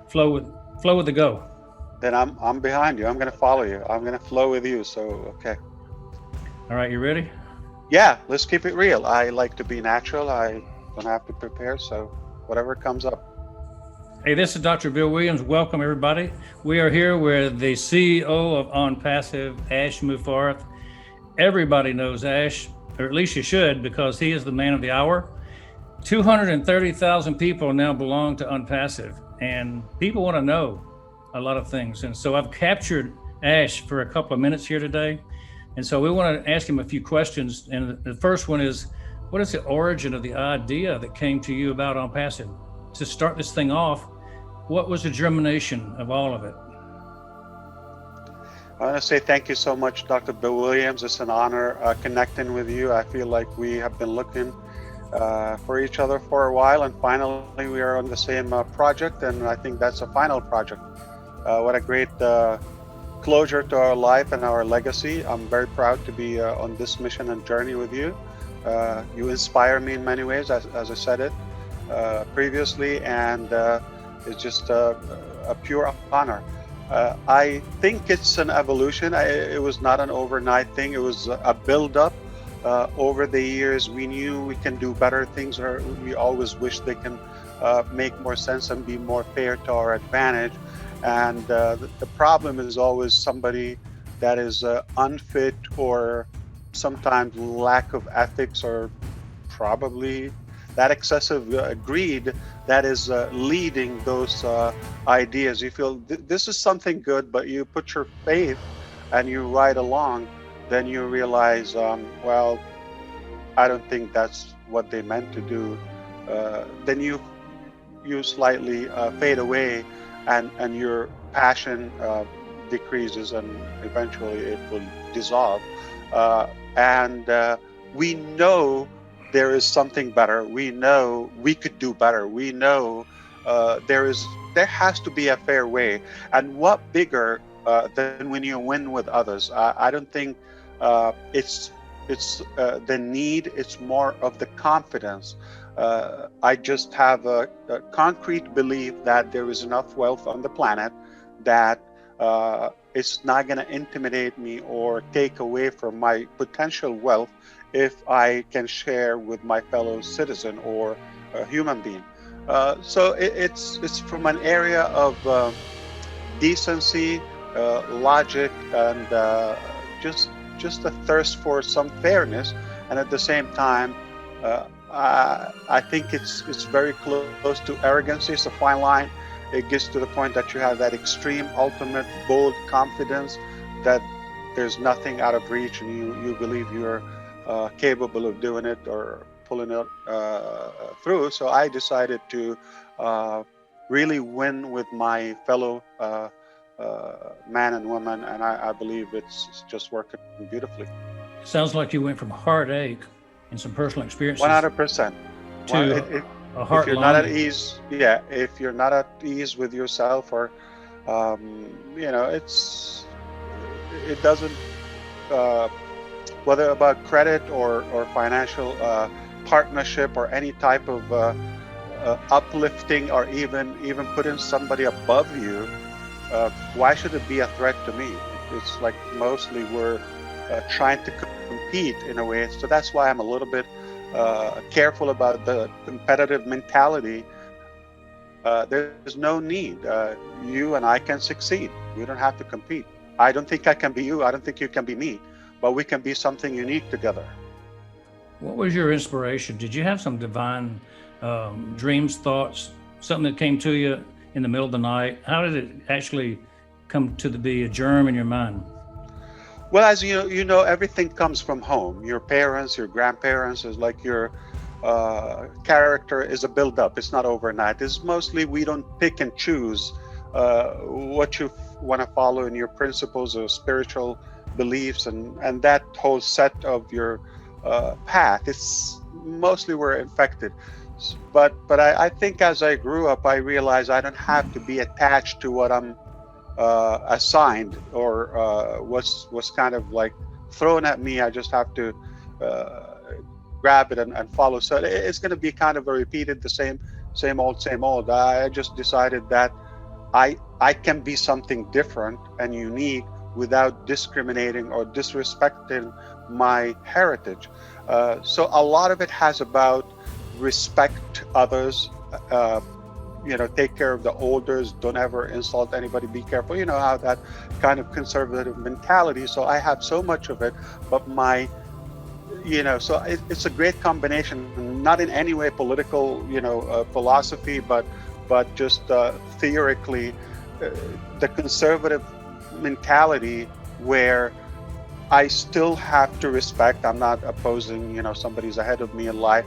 Flow with the go. Then I'm behind you. I'm gonna follow you. I'm gonna flow with you. So okay. All right, you ready? Yeah, let's keep it real. I like to be natural. I don't have to prepare. So whatever comes up. Hey, this is Dr. Bill Williams. Welcome, everybody. We are here with the CEO of OnPassive, Ash Mufareh. Everybody knows Ash, or at least you should, because he is the man of the hour. 230,000 people now belong to Onpassive, and people want to know a lot of things. And so I've captured Ash for a couple of minutes here today. And so we want to ask him a few questions. And the first one is, what is the origin of the idea that came to you about Onpassive? To start this thing off, what was the germination of all of it? I want to say thank you so much, Dr. Bill Williams. It's an honor connecting with you. I feel like we have been looking for each other for a while, and finally we are on the same project, and I think that's a final project. What a great closure to our life and our legacy. I'm very proud to be on this mission and journey with you. You inspire me in many ways, as I said it previously, and it's just a pure honor. I think it's an evolution. It was not an overnight thing. It was a build-up. Over the years, we knew we can do better things, or we always wish they can make more sense and be more fair to our advantage. And the problem is always somebody that is unfit, or sometimes lack of ethics, or probably that excessive greed that is leading those ideas. You feel this is something good, but you put your faith and you ride along, then you realize, well, I don't think that's what they meant to do. Then you slightly fade away, and your passion decreases, and eventually it will dissolve. And we know there is something better. We know we could do better. We know there has to be a fair way. And what bigger than when you win with others? I don't think it's the need. It's more of the confidence. I just have a concrete belief that there is enough wealth on the planet that it's not going to intimidate me or take away from my potential wealth if I can share with my fellow citizen or a human being. So it's from an area of decency, logic, and just a thirst for some fairness. And at the same time, I think it's very close to arrogance. It's a fine line. It gets to the point that you have that extreme, ultimate, bold confidence that there's nothing out of reach, and you believe you're capable of doing it or pulling it through. So I decided to really win with my fellow man and woman, and I believe it's just working beautifully. Sounds like you went from heartache and some personal experiences 100%. to a heart if you're not at longing. ease, yeah, if you're not at ease with yourself, or it doesn't, whether about credit or financial partnership, or any type of uplifting, or even putting somebody above you, why should it be a threat to me? It's like mostly we're trying to compete in a way. So that's why I'm a little bit careful about the competitive mentality. There's no need. You and I can succeed. We don't have to compete. I don't think I can be you. I don't think you can be me. But we can be something unique together. What was your inspiration? Did you have some divine dreams, thoughts, something that came to you in the middle of the night? How did it actually come to be a germ in your mind? Well, as you know, everything comes from home. Your parents, your grandparents, is like your character is a build-up. It's not overnight. It's mostly, we don't pick and choose what you want to follow in your principles or spiritual beliefs, and that whole set of your path. It's mostly we're infected. But I think as I grew up, I realized I don't have to be attached to what I'm assigned, or was kind of like thrown at me. I just have to grab it and follow. So it's going to be kind of a repeated, the same old, same old. I just decided that I can be something different and unique without discriminating or disrespecting my heritage. So a lot of it has about respect others, take care of the elders, don't ever insult anybody, be careful, how that kind of conservative mentality. So I have so much of it, but so it's a great combination, not in any way political, philosophy, but just theoretically, the conservative mentality where I still have to respect. I'm not opposing, somebody's ahead of me in life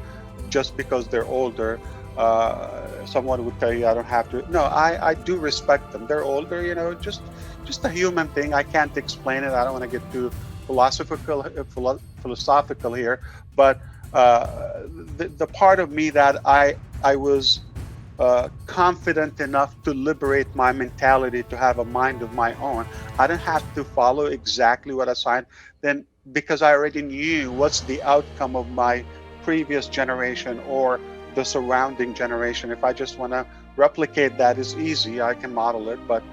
just because they're older. Someone would tell you I don't have to. No, I do respect them. They're older, just a human thing. I can't explain it. I don't want to get too philosophical here, but the part of me that I was confident enough to liberate my mentality, to have a mind of my own. I didn't have to follow exactly what I signed, then, because I already knew what's the outcome of my previous generation or the surrounding generation. If I just want to replicate that, is easy, I can model it. But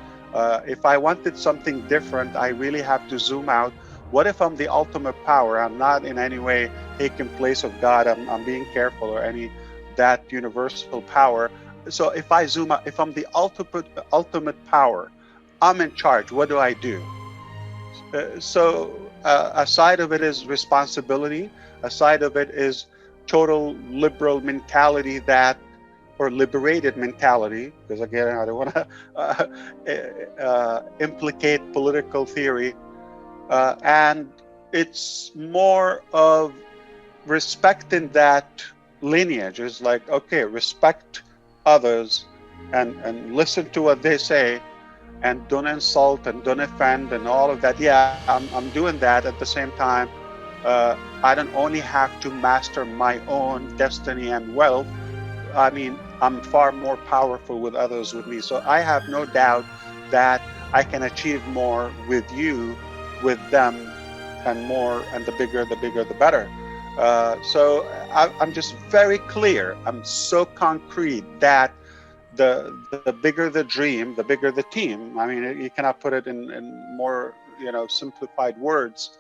if I wanted something different, I really have to zoom out. What if I'm the ultimate power? I'm not in any way taking place of God. I'm being careful, or any that universal power. So if I zoom out, if I'm the ultimate power, I'm in charge. What do I do? A side of it is responsibility. A side of it is total liberal mentality, or liberated mentality, because again, I don't want to implicate political theory. And it's more of respecting that lineage. Is like, okay, respect others and listen to what they say, and don't insult and don't offend and all of that. Yeah, I'm doing that. At the same time, I don't only have to master my own destiny and wealth. I mean, I'm far more powerful with others with me. So I have no doubt that I can achieve more with you, with them, and more, and the bigger, the better. So I'm just very clear. I'm so concrete that the bigger the dream, the bigger the team. I mean, you cannot put it in more, simplified words.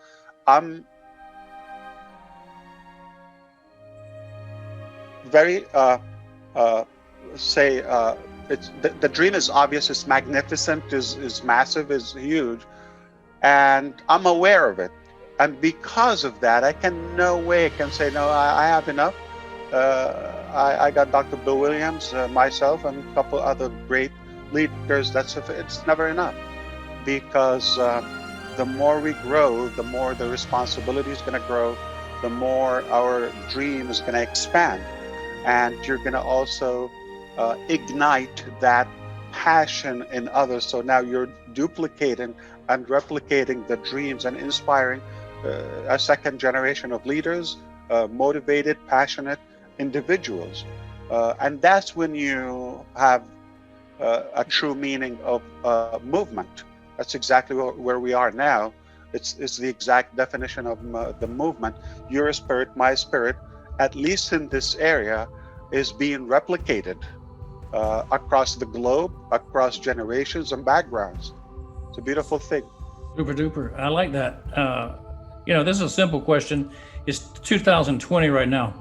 I'm very it's the dream is obvious, it's magnificent, is massive, is huge, and I'm aware of it. And because of that, I can no way can say, no, I have enough. I got Dr. Bill Williams, myself, and a couple other great leaders. It's never enough, because the more we grow, the more the responsibility is going to grow, the more our dream is going to expand. And you're going to also ignite that passion in others. So now you're duplicating and replicating the dreams and inspiring a second generation of leaders, motivated, passionate individuals. And that's when you have a true meaning of movement. That's exactly where we are now. It's the exact definition of the movement. Your spirit, my spirit, at least in this area, is being replicated across the globe, across generations and backgrounds. It's a beautiful thing. Super duper. I like that. This is a simple question. It's 2020 right now.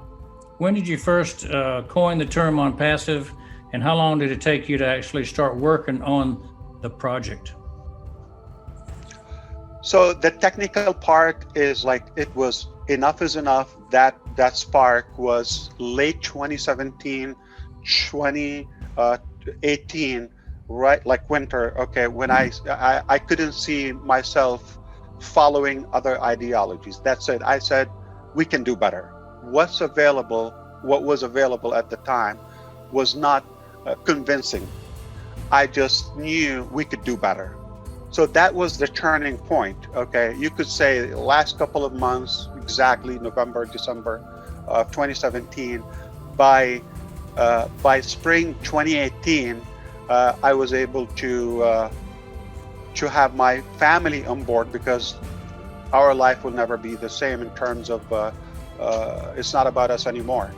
When did you first coin the term Onpassive, and how long did it take you to actually start working on the project? So the technical part is like, it was enough is enough. That spark was late 2017, 2018, right, like winter. Okay, when I couldn't see myself following other ideologies. That's it. I said, we can do better. What was available at the time was not convincing. I just knew we could do better. So that was the turning point. Okay, you could say the last couple of months, exactly November, December of 2017. By spring 2018, I was able to have my family on board, because our life will never be the same in terms of it's not about us anymore.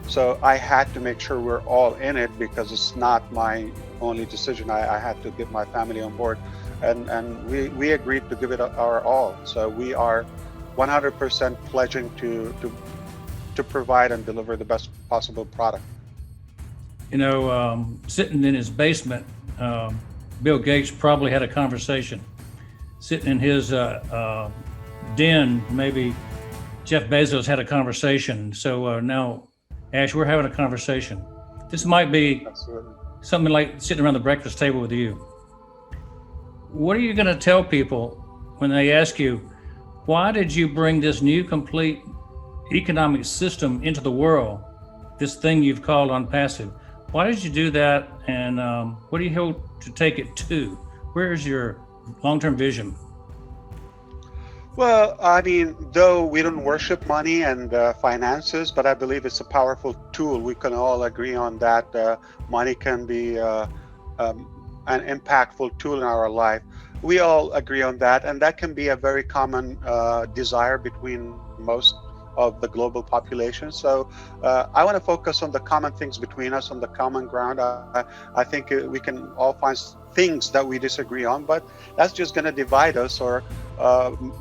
So I had to make sure we're all in it because it's not my only decision. I had to get my family on board, and we agreed to give it our all. So we are 100% pledging to provide and deliver the best possible product. Sitting in his basement, Bill Gates probably had a conversation. Sitting in his den, maybe Jeff Bezos had a conversation. So now, Ash, we're having a conversation. This might be Absolutely. something like sitting around the breakfast table with you. What are you going to tell people when they ask you, why did you bring this new complete economic system into the world, this thing you've called Onpassive? Why did you do that, and what do you hope to take it to? Where is your long-term vision? Well, I mean, though we don't worship money and finances, but I believe it's a powerful tool. We can all agree on that. Money can be an impactful tool in our life. We all agree on that, and that can be a very common desire between most of the global population. So I want to focus on the common things between us, on the common ground. I think we can all find things that we disagree on, but that's just going to divide us or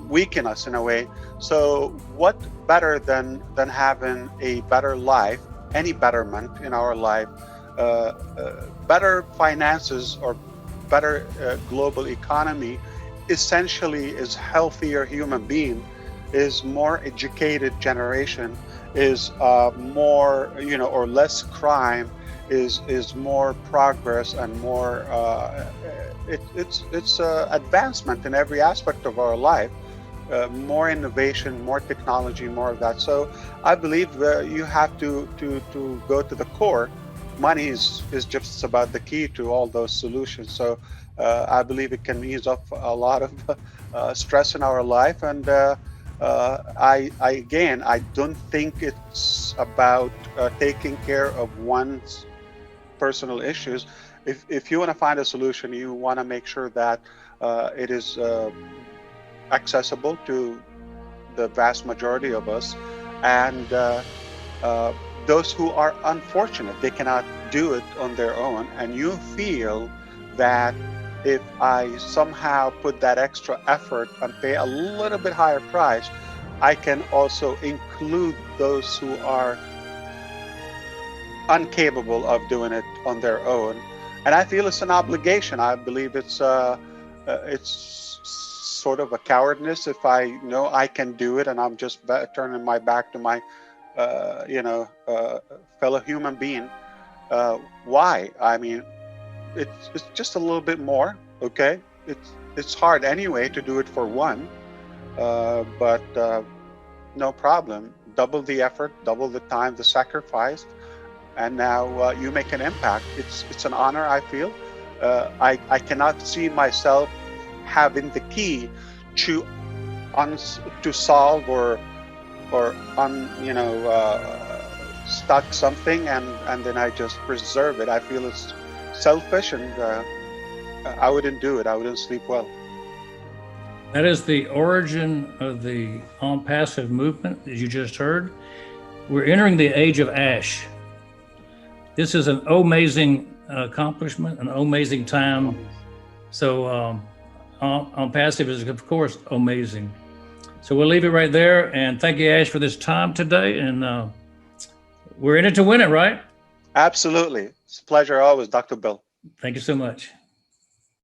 weaken us in a way. So what better than having a better life, any betterment in our life, better finances or better global economy, essentially is healthier human being, is more educated generation, is more, or less crime, is more progress and more it's advancement in every aspect of our life, more innovation, more technology, more of that. So I believe you have to go to the core. Money is just about the key to all those solutions. So I believe it can ease up a lot of stress in our life, and I don't think it's about taking care of one's personal issues. If you want to find a solution, you want to make sure that it is accessible to the vast majority of us, and those who are unfortunate, they cannot do it on their own, and you feel that if I somehow put that extra effort and pay a little bit higher price, I can also include those who are incapable of doing it on their own. And I feel it's an obligation. I believe it's sort of a cowardness if I know I can do it and I'm just turning my back to my fellow human being. Why? I mean, it's just a little bit more, okay? It's hard anyway to do it for one, but no problem. Double the effort, double the time, the sacrifice, and now you make an impact. It's an honor, I feel. I cannot see myself having the key to solve or stuck something and then I just preserve it. I feel it's selfish, and I wouldn't do it. I wouldn't sleep well. That is the origin of the Onpassive movement, as you just heard. We're entering the age of Ash. This is an amazing accomplishment, an amazing time. So Onpassive is, of course, amazing. So we'll leave it right there. And thank you, Ash, for this time today. And we're in it to win it, right? Absolutely. It's a pleasure always, Dr. Bill. Thank you so much.